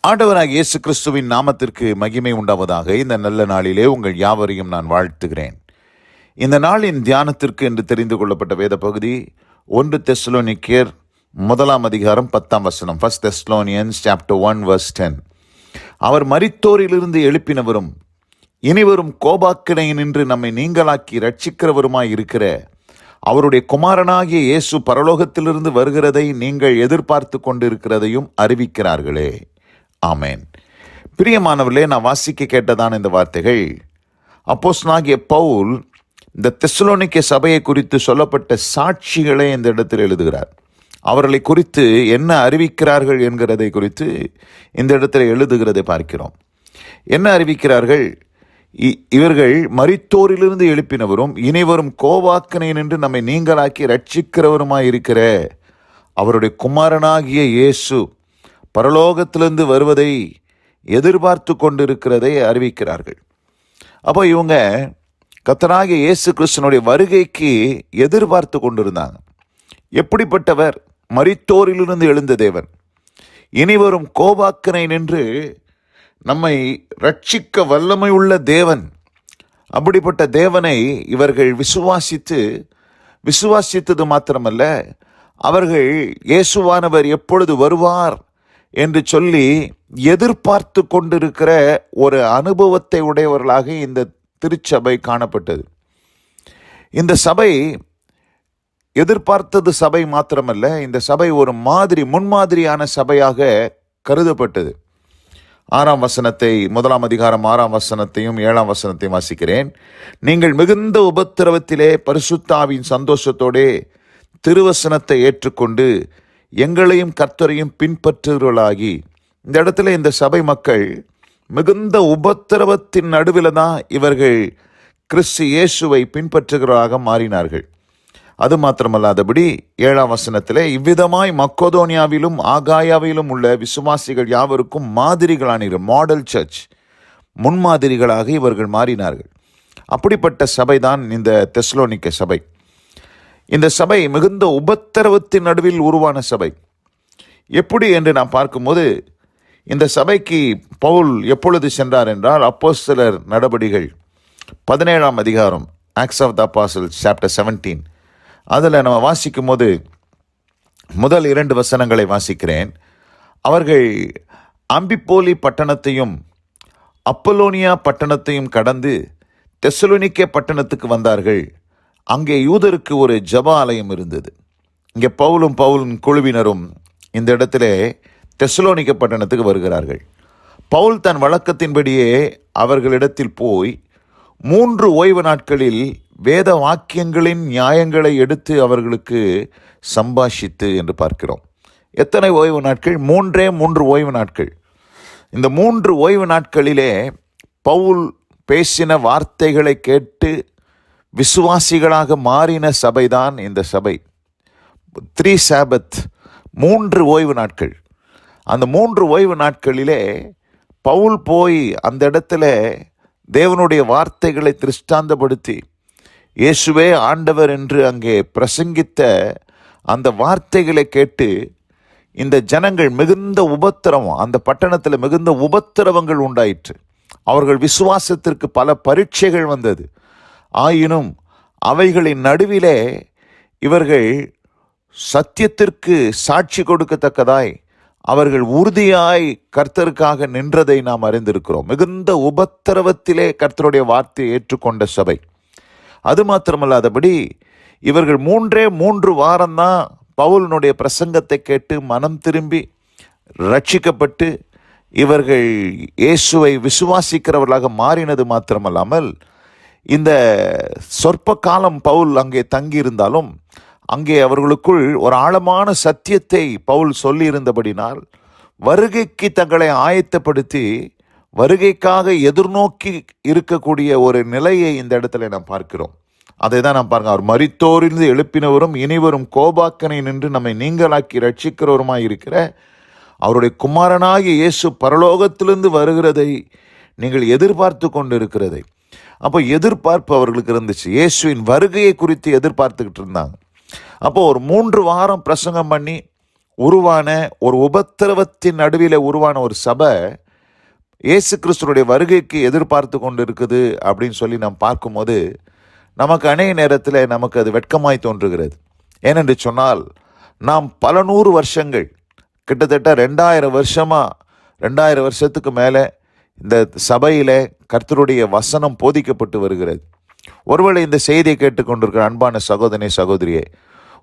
ஆண்டவராகிய இயேசு கிறிஸ்துவின் நாமத்திற்கு மகிமை உண்டாவதாக. இந்த நல்ல நாளிலே உங்கள் யாவரையும் நான் வாழ்த்துகிறேன். இந்த நாளின் தியானத்திற்கு என்று தெரிந்து கொள்ளப்பட்ட வேத பகுதி 1 தெசலோனிக்கேயர் 1 1 Thessalonians chapter 1 verse 10. அவர் மரித்தோரிலிருந்து எழுப்பினவரும் இனிவரும் கோபாக்கினையினின்று நம்மை நீங்களாக்கி ரட்சிக்கிறவருமாய் இருக்கிற அவருடைய குமாரனாகிய இயேசு பரலோகத்திலிருந்து வருகிறதை நீங்கள் எதிர்பார்த்து கொண்டிருக்கிறதையும் அறிவிக்கிறார்களே. ஆமேன். பிரியமானவர்களே, நான் வாசிக்க கேட்டதான இந்த வார்த்தைகள் அப்போஸ்தலனாகிய பவுல் இந்த தெசலோனிக்கே சபையை குறித்து சொல்லப்பட்ட சாட்சிகளை இந்த இடத்தில் எழுதுகிறார். அவர்களை குறித்து என்ன அறிவிக்கிறார்கள் என்கிறதை குறித்து இந்த இடத்தில் எழுதுகிறதை பார்க்கிறோம். என்ன அறிவிக்கிறார்கள்? இவர்கள் மரித்தோரிலிருந்து எழுப்பினவரும் இனிவரும் கோபாக்கினை நின்று நம்மை நீங்களாக்கி ரட்சிக்கிறவருமாய் இருக்கிற அவருடைய குமாரனாகிய இயேசு பரலோகத்திலிருந்து வருவதை எதிர்பார்த்து கொண்டிருக்கிறதை அறிவிக்கிறார்கள். அப்போ இவங்க கர்த்தராகிய இயேசு கிறிஸ்துவினுடைய வருகைக்கு எதிர்பார்த்து கொண்டிருந்தாங்க. எப்படிப்பட்டவர்? மரித்தோரிலிருந்து எழுந்த தேவன், இனிவரும் கோபாக்கினை நின்று நம்மை ரட்சிக்க வல்லமை உள்ள தேவன். அப்படிப்பட்ட தேவனை இவர்கள் விசுவாசித்தது மாத்திரமல்ல, அவர்கள் இயேசுவானவர் எப்பொழுது வருவார் என்று சொல்லி எதிர்பார்த்து கொண்டிருக்கிற ஒரு அனுபவத்தை உடையவர்களாக இந்த திருச்சபை காணப்பட்டது. இந்த சபை எதிர்பார்த்தது சபை மாத்திரமல்ல, இந்த சபை ஒரு முன்மாதிரியான சபையாக கருதப்பட்டது. 6 வசனத்தை 1 அதிகாரம் 6 வசனத்தையும் 7 வசனத்தையும் வாசிக்கிறேன். நீங்கள் மிகுந்த உபத்திரவத்திலே பரிசுத்த ஆவியின் சந்தோஷத்தோடே திருவசனத்தை ஏற்றுக்கொண்டு எங்களையும் கர்த்தரையும் பின்பற்றுகிறவர்களாகி. இந்த இடத்துல இந்த சபை மக்கள் மிகுந்த உபத்திரவத்தின் நடுவில் தான் இவர்கள் கிறிஸ்து இயேசுவை பின்பற்றுகிறவர்களாக மாறினார்கள். அது மாத்திரமல்லாதபடி 7 வசனத்திலே இவ்விதமாய் மக்கோதோனியாவிலும் ஆகாயாவிலும் உள்ள விசுவாசிகள் யாவருக்கும் மாதிரிகளானீர்கள். மாடல் சர்ச், முன்மாதிரிகளாக இவர்கள் மாறினார்கள். அப்படிப்பட்ட சபைதான் இந்த தெசலோனிக்கே சபை. இந்த சபை மிகுந்த உபத்திரவத்தின் நடுவில் உருவான சபை. எப்படி என்று நாம் பார்க்கும்போது, இந்த சபைக்கு பவுல் எப்பொழுது சென்றார் என்றால், அப்போஸ்தலர் நடபடிகள் 17 அதிகாரம், Acts of the Apostles chapter 17, அதில் நம்ம வாசிக்கும் போது முதல் 2 வசனங்களை வாசிக்கிறேன். அவர்கள் அம்பிப்போலி பட்டணத்தையும் அப்போலோனியா பட்டணத்தையும் கடந்து தெசலோனிக்கே பட்டணத்துக்கு வந்தார்கள். அங்கே யூதருக்கு ஒரு ஜெப ஆலயம் இருந்தது. இங்கே பவுலும் குழுவினரும் இந்த இடத்திலே தெசலோனிக்கே பட்டணத்துக்கு வருகிறார்கள். பவுல் தன் வழக்கத்தின்படியே அவர்களிடத்தில் போய் 3 ஓய்வு நாட்களில் வேத வாக்கியங்களின் நியாயங்களை எடுத்து அவர்களுக்கு சம்பாஷித்து என்று பார்க்கிறோம். எத்தனை ஓய்வு நாட்கள்? 3 ஓய்வு நாட்கள். இந்த 3 ஓய்வு நாட்களிலே பவுல் பேசின வார்த்தைகளை கேட்டு விசுவாசிகளாக மாறின சபைதான் இந்த சபை. 3 சாபத், 3 ஓய்வு நாட்கள். அந்த 3 ஓய்வு நாட்களிலே பவுல் போய் அந்த இடத்துல தேவனுடைய வார்த்தைகளை திருஷ்டாந்தப்படுத்தி இயேசுவே ஆண்டவர் என்று அங்கே பிரசங்கித்த அந்த வார்த்தைகளை கேட்டு இந்த ஜனங்கள் மிகுந்த உபத்திரவம், அந்த பட்டணத்தில் மிகுந்த உபத்திரவங்கள் உண்டாயிற்று. அவர்கள் விசுவாசத்திற்கு பல பரீட்சைகள் வந்தது. ஆயினும் அவைகளின் நடுவிலே இவர்கள் சத்தியத்திற்கு சாட்சி கொடுக்கத்தக்கதாய் அவர்கள் உறுதியாய் கர்த்தருக்காக நின்றதை நாம் அறிந்திருக்கிறோம். மிகுந்த உபத்திரவத்திலே கர்த்தருடைய வார்த்தையை ஏற்றுக்கொண்ட சபை. அது மாத்திரமல்லாதபடி இவர்கள் 3 வாரம்தான் பவுலினுடைய பிரசங்கத்தை கேட்டு மனம் திரும்பி ரட்சிக்கப்பட்டு இவர்கள் இயேசுவை விசுவாசிக்கிறவர்களாக மாறினது மாத்திரமல்லாமல், இந்த சொற்ப காலம் பவுல் அங்கே தங்கியிருந்தாலும் அங்கே அவர்களுக்குள் ஒரு ஆழமான சத்தியத்தை பவுல் சொல்லியிருந்தபடினால் வருகைக்கு தங்களை ஆயத்தப்படுத்தி வருகைக்காக எதிர்நோக்கி இருக்கக்கூடிய ஒரு நிலையை இந்த இடத்துல நாம் பார்க்கிறோம். அதை தான் நாம் பாருங்க. அவர் மரித்தோரிலிருந்து எழுப்பினவரும் இனிவரும் கோபாக்கனை நின்று நம்மை நீங்களாக்கி ரட்சிக்கிறவருமாய் இருக்கிற அவருடைய குமாரனாகிய இயேசு பரலோகத்திலிருந்து வருகிறதை நீங்கள் எதிர்பார்த்து கொண்டு இருக்கிறதை. அப்போ எதிர்பார்ப்பு அவர்களுக்கு இருந்துச்சு. இயேசுவின் வருகையை குறித்து எதிர்பார்த்துக்கிட்டு இருந்தாங்க. அப்போ ஒரு 3 வாரம் பிரசங்கம் பண்ணி உருவான ஒரு உபத்திரவத்தின் நடுவில் உருவான ஒரு சபை இயேசு கிறிஸ்துனுடைய வருகைக்கு எதிர்பார்த்து கொண்டு இருக்குது அப்படின்னு சொல்லி நாம் பார்க்கும்போது நமக்கு அநேக நேரத்தில் நமக்கு அது வெட்கமாய் தோன்றுகிறது. ஏனென்று சொன்னால், நாம் பல 100 வருஷங்கள், கிட்டத்தட்ட 2000 வருஷத்துக்கு மேலே இந்த சபையில் கர்த்தருடைய வசனம் போதிக்கப்பட்டு வருகிறது. ஒருவேளை இந்த செய்தியை கேட்டுக்கொண்டிருக்கிற அன்பான சகோதரனே, சகோதரியே,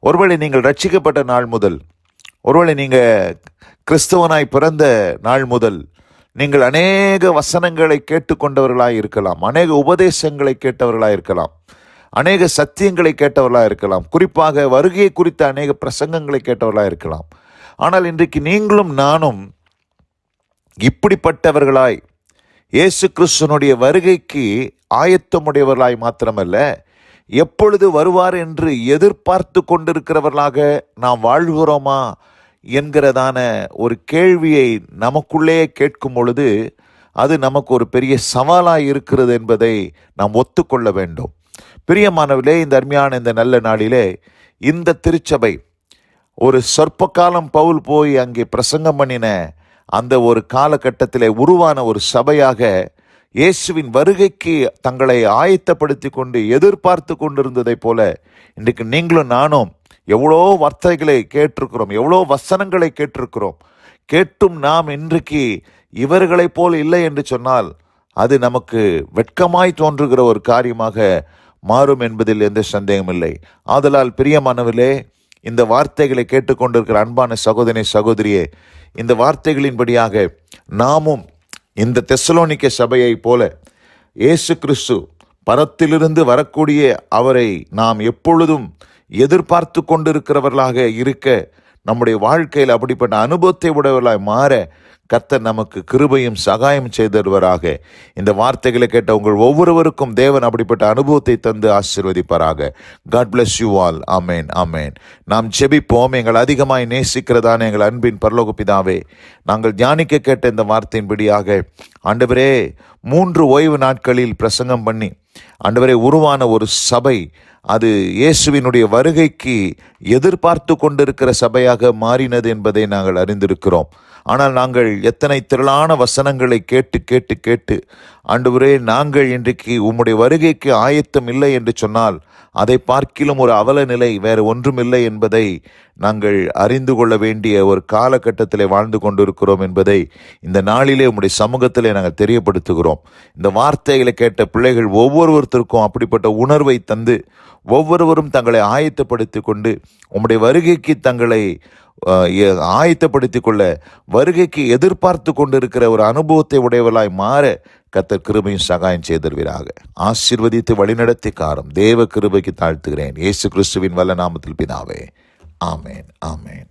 ஒருவேளை நீங்கள் ரட்சிக்கப்பட்ட நாள் முதல், ஒருவேளை நீங்கள் கிறிஸ்தவனாய் பிறந்த நாள் முதல் நீங்கள் அநேக வசனங்களை கேட்டுக்கொண்டவர்களாக இருக்கலாம், அநேக உபதேசங்களை கேட்டவர்களாக இருக்கலாம், அநேக சத்தியங்களை கேட்டவர்களாக இருக்கலாம், குறிப்பாக வருகையை குறித்த அநேக பிரசங்கங்களை கேட்டவர்களாக இருக்கலாம். ஆனால் இன்றைக்கு நீங்களும் நானும் இப்படிப்பட்டவர்களாய் இயேசு கிறிஸ்துனுடைய வருகைக்கு ஆயத்தமுடையவர்களாய் மாத்திரமல்ல, எப்பொழுது வருவார் என்று எதிர்பார்த்து கொண்டிருக்கிறவர்களாக நாம் வாழ்கிறோமா என்கிறதான ஒரு கேள்வியை நமக்குள்ளே கேட்கும் பொழுது அது நமக்கு ஒரு பெரிய சவாலாக இருக்கிறது என்பதை நாம் ஒத்துக்கொள்ள வேண்டும். பிரியமானவர்களே, இந்த அருமையான இந்த நல்ல நாளிலே இந்த திருச்சபை ஒரு சொற்ப காலம் பவுல் போய் அங்கே பிரசங்கம் பண்ணின அந்த ஒரு காலகட்டத்தில் உருவான ஒரு சபையாக இயேசுவின் வருகைக்கு தங்களை ஆயத்தப்படுத்தி கொண்டு எதிர்பார்த்து கொண்டிருந்ததை போல இன்றைக்கு நீங்களும் நானும் எவ்வளோ வார்த்தைகளை கேட்டிருக்கிறோம், எவ்வளோ வசனங்களை கேட்டிருக்கிறோம். கேட்டும் நாம் இன்றைக்கு இவர்களைப் போல் இல்லை என்று சொன்னால் அது நமக்கு வெட்கமாய் தோன்றுகிற ஒரு காரியமாக மாறும் என்பதில் எந்த சந்தேகம் இல்லை. ஆதலால் பிரியமானவர்களே, இந்த வார்த்தைகளை கேட்டுக்கொண்டிருக்கிற அன்பான சகோதரனே, சகோதரியே, இந்த வார்த்தைகளின்படியாக நாமும் இந்த தெசலோனிக்க சபையை போல இயேசு கிறிஸ்து பரத்திலிருந்து வரக்கூடிய அவரை நாம் எப்பொழுதும் எதிர்பார்த்து கொண்டிருக்கிறவர்களாக இருக்க, நம்முடைய வாழ்க்கையில் அப்படிப்பட்ட அனுபவத்தை உடையவர்களாய் மாற கர்த்தர் நமக்கு கிருபையும் சகாயம் செய்தருவராக. இந்த வார்த்தைகளை கேட்ட உங்கள் ஒவ்வொருவருக்கும் தேவன் அப்படிப்பட்ட அனுபவத்தை தந்து ஆசீர்வதிப்பாராக. God bless you all. ஆமேன், ஆமேன். நாம் ஜெபிப்போம். எங்கள் அதிகமாய் நேசிக்கிறதான எங்கள் அன்பின் பரலோக பிதாவே, நாங்கள் தியானிக்க கேட்ட இந்த வார்த்தையின்படியாக ஆண்டவரே, 3 ஓய்வு நாட்களில் பிரசங்கம் பண்ணி ஆண்டவரே உருவான ஒரு சபை அது இயேசுவினுடைய வருகைக்கு எதிர்பார்த்து கொண்டிருக்கிற சபையாக மாறினது என்பதை நாங்கள் அறிந்திருக்கிறோம். ஆனால் நாங்கள் எத்தனை திரளான வசனங்களை கேட்டு கேட்டு கேட்டு ஆண்டவரே, நாங்கள் இன்றைக்கு உம்முடைய வருகைக்கு ஆயத்தம் இல்லை என்று சொன்னால் அதை பார்க்கிலும் ஒரு அவல நிலை வேறு ஒன்றுமில்லை என்பதை நாங்கள் அறிந்து கொள்ள வேண்டிய ஒரு காலகட்டத்தில் வாழ்ந்து கொண்டிருக்கிறோம் என்பதை இந்த நாளிலே உம்முடைய சமூகத்திலே நாங்கள் தெரியப்படுத்துகிறோம். இந்த வார்த்தைகளை கேட்ட பிள்ளைகள் ஒவ்வொருவருத்திற்கும் அப்படிப்பட்ட உணர்வை தந்து ஒவ்வொருவரும் தங்களை ஆயத்தப்படுத்தி கொண்டு உம்முடைய வருகைக்கு தங்களை ஆயத்தப்படுத்தி கொள்ள, வருகைக்கு எதிர்பார்த்து கொண்டிருக்கிற ஒரு அனுபவத்தை உடையவர்களாய் மாற கர்த்தர் கிருபையும் சகாயம் செய்தருவீராக. ஆசீர்வதித்து வழிநடத்தி காரம் தேவ கிருபைக்கு தாழ்த்துகிறேன். இயேசு கிறிஸ்துவின் வல்ல நாமத்தில் பிதாவே. ஆமேன், ஆமேன்.